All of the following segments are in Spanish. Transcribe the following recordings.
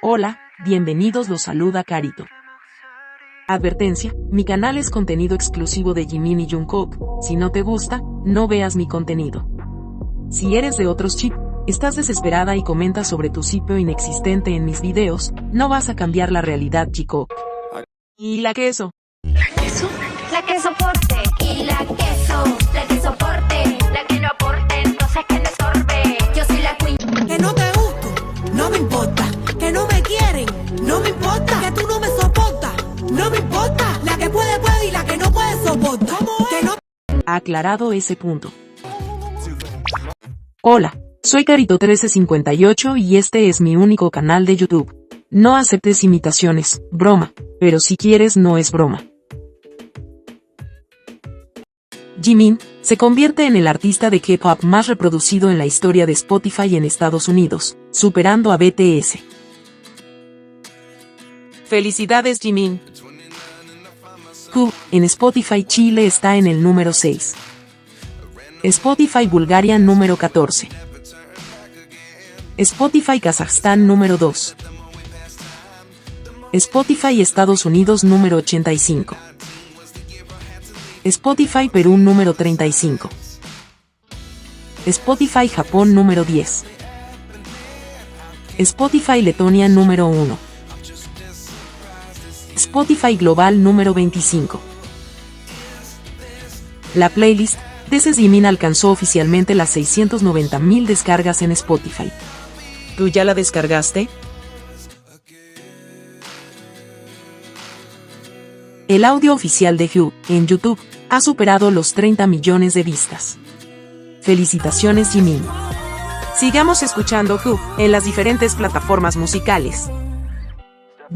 Hola, bienvenidos, los saluda Carito. Advertencia, mi canal es contenido exclusivo de Jimin y Jungkook, si no te gusta, no veas mi contenido. Si eres de otros chip, estás desesperada y comentas sobre tu sitio inexistente en mis videos, no vas a cambiar la realidad, chico. ¿Y la queso? ¿La queso? La que soporte. Y la que soporte. La que no aporte, entonces que le estorbe. Yo soy la queen. Que no te gusto, no me importa. Que no me quieren, no me importa. Que tú no me soportas, no me importa. La que puede, puede y la que no puede soporta. Que no... Aclarado ese punto. Hola, soy Carito1358 y este es mi único canal de YouTube. No aceptes imitaciones, broma, pero si quieres no es broma. Jimin se convierte en el artista de K-pop más reproducido en la historia de Spotify en Estados Unidos, superando a BTS. ¡Felicidades, Jimin! Q en Spotify Chile está en el número 6. Spotify Bulgaria número 14. Spotify Kazajstán número 2. Spotify Estados Unidos número 85. Spotify Perú número 35. Spotify Japón número 10. Spotify Letonia número 1. Spotify Global número 25. La playlist This is Jimin alcanzó oficialmente las 690.000 descargas en Spotify. ¿Tú ya la descargaste? El audio oficial de Q en YouTube ha superado los 30 millones de vistas. Felicitaciones, Jimin. Sigamos escuchando Q en las diferentes plataformas musicales.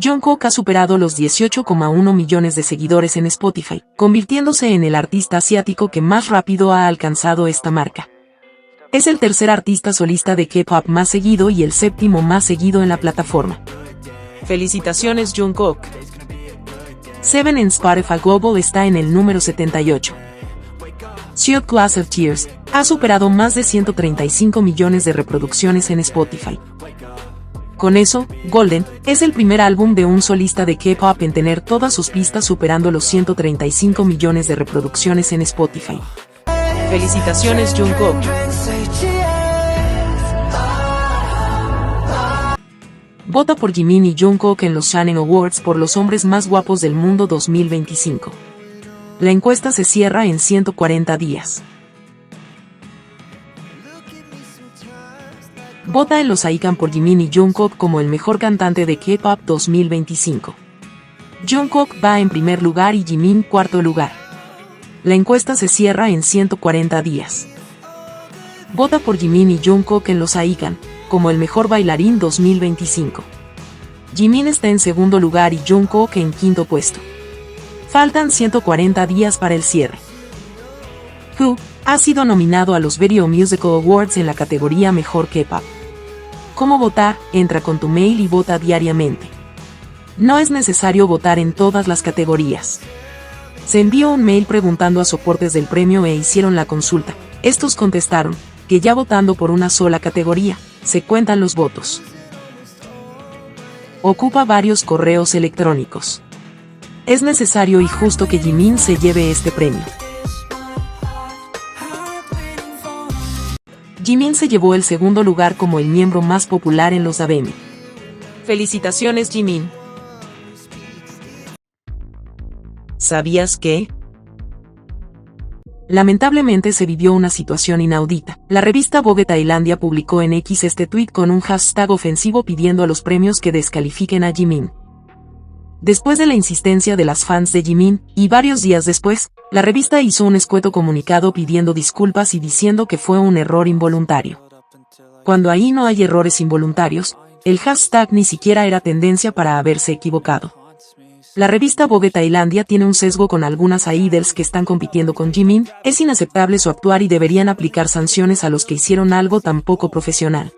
Jungkook ha superado los 18,1 millones de seguidores en Spotify, convirtiéndose en el artista asiático que más rápido ha alcanzado esta marca. Es el tercer artista solista de K-pop más seguido y el séptimo más seguido en la plataforma. Felicitaciones, Jungkook. Seven en Spotify Global está en el número 78. Third Class of Tears ha superado más de 135 millones de reproducciones en Spotify. Con eso, Golden es el primer álbum de un solista de K-pop en tener todas sus pistas superando los 135 millones de reproducciones en Spotify. Felicitaciones, Jungkook. Vota por Jimin y Jungkook en los Shannon Awards por los hombres más guapos del mundo 2025. La encuesta se cierra en 140 días. Vota en los Icon por Jimin y Jungkook como el mejor cantante de K-pop 2025. Jungkook va en primer lugar y Jimin cuarto lugar. La encuesta se cierra en 140 días. Vota por Jimin y Jungkook en los Icon como el mejor bailarín 2025. Jimin está en segundo lugar y Jungkook en quinto puesto. Faltan 140 días para el cierre. Q ha sido nominado a los Video Musical Awards en la categoría Mejor K-pop. ¿Cómo votar? Entra con tu mail y vota diariamente. No es necesario votar en todas las categorías. Se envió un mail preguntando a soportes del premio e hicieron la consulta. Estos contestaron que ya votando por una sola categoría, se cuentan los votos. Ocupa varios correos electrónicos. Es necesario y justo que Jimin se lleve este premio. Jimin se llevó el segundo lugar como el miembro más popular en los ABM. Felicitaciones, Jimin. ¿Sabías que? Lamentablemente se vivió una situación inaudita. La revista Vogue Tailandia publicó en X este tweet con un hashtag ofensivo pidiendo a los premios que descalifiquen a Jimin. Después de la insistencia de las fans de Jimin, y varios días después, la revista hizo un escueto comunicado pidiendo disculpas y diciendo que fue un error involuntario. Cuando ahí no hay errores involuntarios, el hashtag ni siquiera era tendencia para haberse equivocado. La revista Vogue Tailandia tiene un sesgo con algunas idols que están compitiendo con Jimin, es inaceptable su actuar y deberían aplicar sanciones a los que hicieron algo tan poco profesional.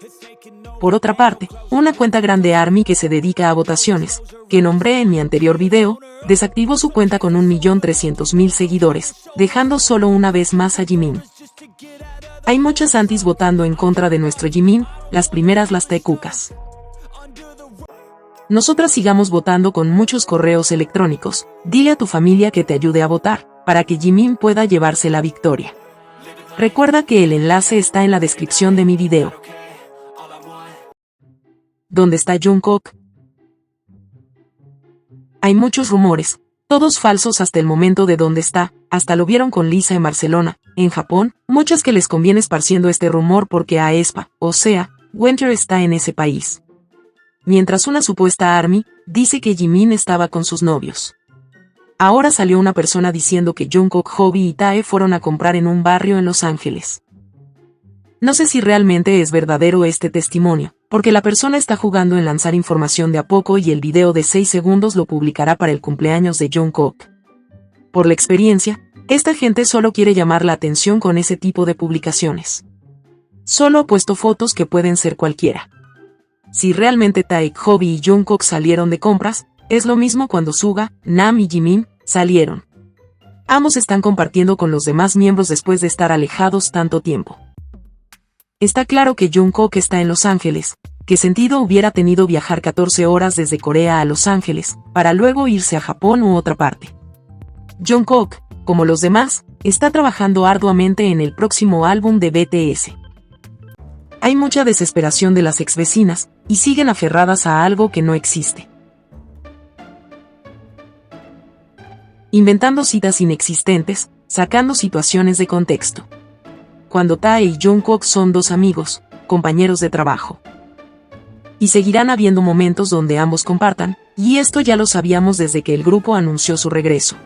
Por otra parte, una cuenta grande ARMY que se dedica a votaciones, que nombré en mi anterior video, desactivó su cuenta con 1.300.000 seguidores, dejando solo una vez más a Jimin. Hay muchas antis votando en contra de nuestro Jimin, las primeras las tecucas. Nosotras sigamos votando con muchos correos electrónicos. Dile a tu familia que te ayude a votar, para que Jimin pueda llevarse la victoria. Recuerda que el enlace está en la descripción de mi video. ¿Dónde está Jungkook? Hay muchos rumores, todos falsos hasta el momento de dónde está. Hasta lo vieron con Lisa en Barcelona, en Japón. Muchas que les conviene esparciendo este rumor porque aespa, o sea, Winter está en ese país. Mientras una supuesta ARMY dice que Jimin estaba con sus novios. Ahora salió una persona diciendo que Jungkook, Hobi y Tae fueron a comprar en un barrio en Los Ángeles. No sé si realmente es verdadero este testimonio, porque la persona está jugando en lanzar información de a poco y el video de 6 segundos lo publicará para el cumpleaños de Jungkook. Por la experiencia, esta gente solo quiere llamar la atención con ese tipo de publicaciones. Solo ha puesto fotos que pueden ser cualquiera. Si realmente Tae, Hobi y Jungkook salieron de compras, es lo mismo cuando Suga, Nam y Jimin salieron. Ambos están compartiendo con los demás miembros después de estar alejados tanto tiempo. Está claro que Jungkook está en Los Ángeles. ¿Qué sentido hubiera tenido viajar 14 horas desde Corea a Los Ángeles, para luego irse a Japón u otra parte? Jungkook, como los demás, está trabajando arduamente en el próximo álbum de BTS. Hay mucha desesperación de las exvecinas, y siguen aferradas a algo que no existe. Inventando citas inexistentes, sacando situaciones de contexto. Cuando Tae y Jungkook son dos amigos, compañeros de trabajo. Y seguirán habiendo momentos donde ambos compartan, y esto ya lo sabíamos desde que el grupo anunció su regreso.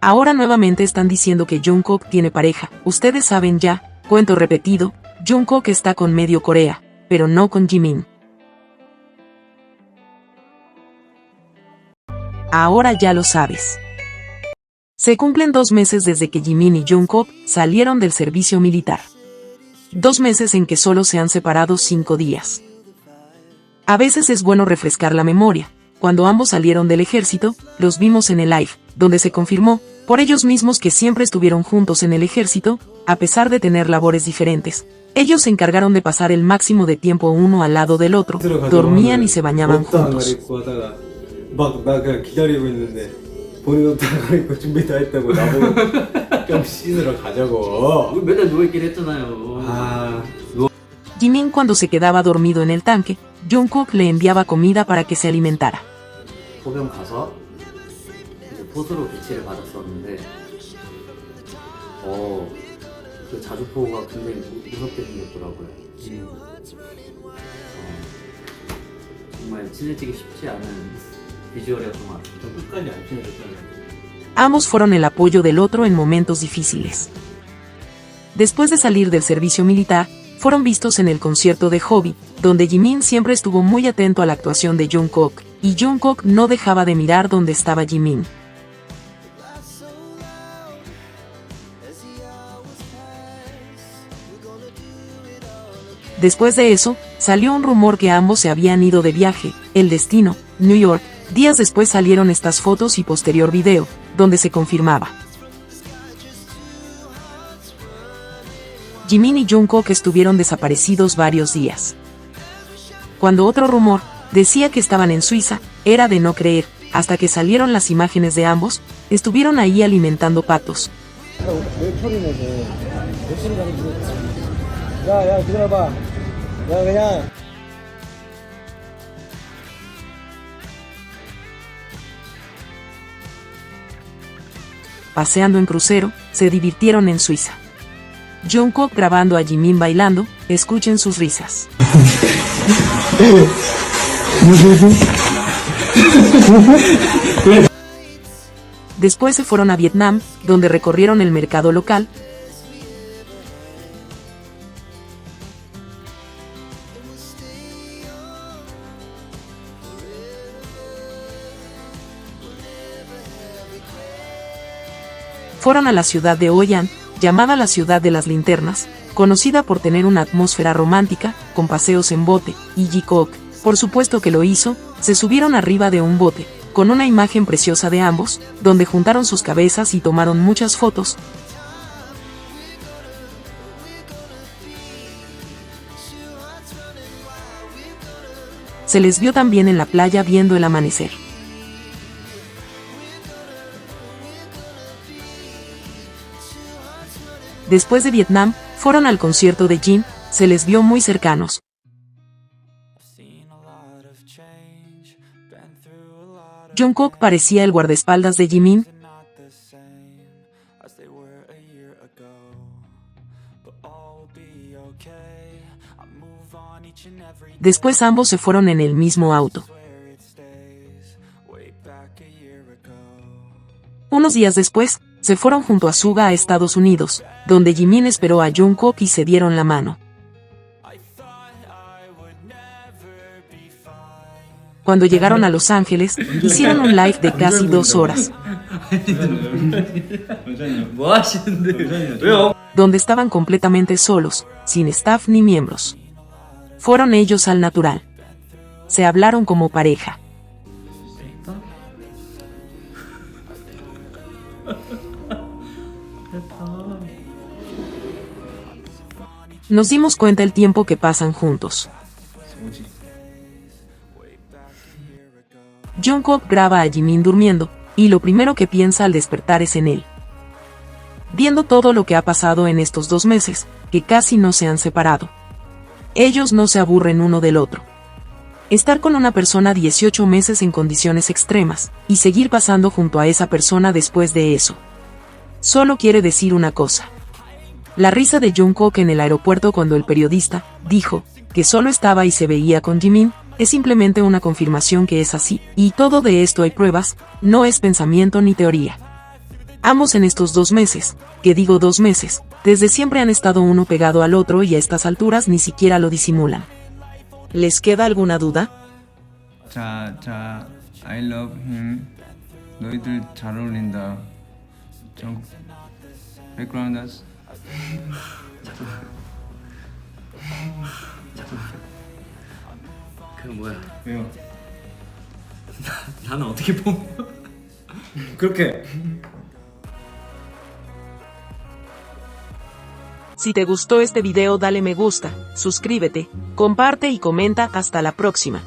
Ahora nuevamente están diciendo que Jungkook tiene pareja. Ustedes saben ya, cuento repetido, Jungkook está con medio Corea, pero no con Jimin. Ahora ya lo sabes. Se cumplen 2 meses desde que Jimin y Jungkook salieron del servicio militar. 2 meses en que solo se han separado 5 días. A veces es bueno refrescar la memoria. Cuando ambos salieron del ejército, los vimos en el live, donde se confirmó, por ellos mismos, que siempre estuvieron juntos en el ejército, a pesar de tener labores diferentes. Ellos se encargaron de pasar el máximo de tiempo uno al lado del otro, dormían y se bañaban juntos. 본인 옷 다 갈아입고 준비 다 했다고 나보고 좀 씻으러 가자고. 맨날 누워있긴 했잖아요. Jimin, cuando se quedaba dormido en el tanque, Jungkook le enviaba comida para que se alimentara. 보병 가서 이제 포수로 배치를 받았었는데 그 자주포가 굉장히 무섭게 생겼더라고요. 정말 친해지기 쉽지 않은 비주얼이었던 것 같아요. 끝까지 안 친해졌잖아요. Ambos fueron el apoyo del otro en momentos difíciles. Después de salir del servicio militar, fueron vistos en el concierto de Hobi, donde Jimin siempre estuvo muy atento a la actuación de Jungkook, y Jungkook no dejaba de mirar donde estaba Jimin. Después de eso, salió un rumor que ambos se habían ido de viaje, el destino, New York. Días después salieron estas fotos y posterior video, donde se confirmaba. Jimin y Jungkook estuvieron desaparecidos varios días. Cuando otro rumor decía que estaban en Suiza, era de no creer, hasta que salieron las imágenes de ambos, estuvieron ahí alimentando patos. Paseando en crucero, se divirtieron en Suiza. Jungkook grabando a Jimin bailando, escuchen sus risas. Después se fueron a Vietnam, donde recorrieron el mercado local. Fueron a la ciudad de Hoi An, llamada la ciudad de las linternas, conocida por tener una atmósfera romántica, con paseos en bote, y Jungkook, por supuesto que lo hizo, se subieron arriba de un bote, con una imagen preciosa de ambos, donde juntaron sus cabezas y tomaron muchas fotos. se les vio también en la playa viendo el amanecer. Después de Vietnam, fueron al concierto de Jin, se les vio muy cercanos. Jungkook parecía el guardaespaldas de Jimin. Después ambos se fueron en el mismo auto. Unos días después, se fueron junto a Suga a Estados Unidos, donde Jimin esperó a Jungkook y se dieron la mano. Cuando llegaron a Los Ángeles, hicieron un live de casi 2 horas, 뭐 하시는데? 왜요? donde estaban completamente solos, sin staff ni miembros. Fueron ellos al natural. Se hablaron como pareja. Nos dimos cuenta el tiempo que pasan juntos. Jungkook graba a Jimin durmiendo, y lo primero que piensa al despertar es en él. Viendo todo lo que ha pasado en estos 2 meses, que casi no se han separado. Ellos no se aburren uno del otro. Estar con una persona 18 meses en condiciones extremas, y seguir pasando junto a esa persona después de eso. Solo quiere decir una cosa. La risa de Jungkook en el aeropuerto cuando el periodista dijo que solo estaba y se veía con Jimin, es simplemente una confirmación que es así, y todo de esto hay pruebas, no es pensamiento ni teoría. Ambos en estos 2 meses, que digo 2 meses, desde siempre han estado uno pegado al otro y a estas alturas ni siquiera lo disimulan. ¿Les queda alguna duda? 자, I love him. 너희들 잘 어울린다. 좀 backgrounders. 그 뭐야? 왜요? 나는 어떻게 봄? 그렇게. Si te gustó este video dale me gusta, suscríbete, comparte y comenta. Hasta la próxima.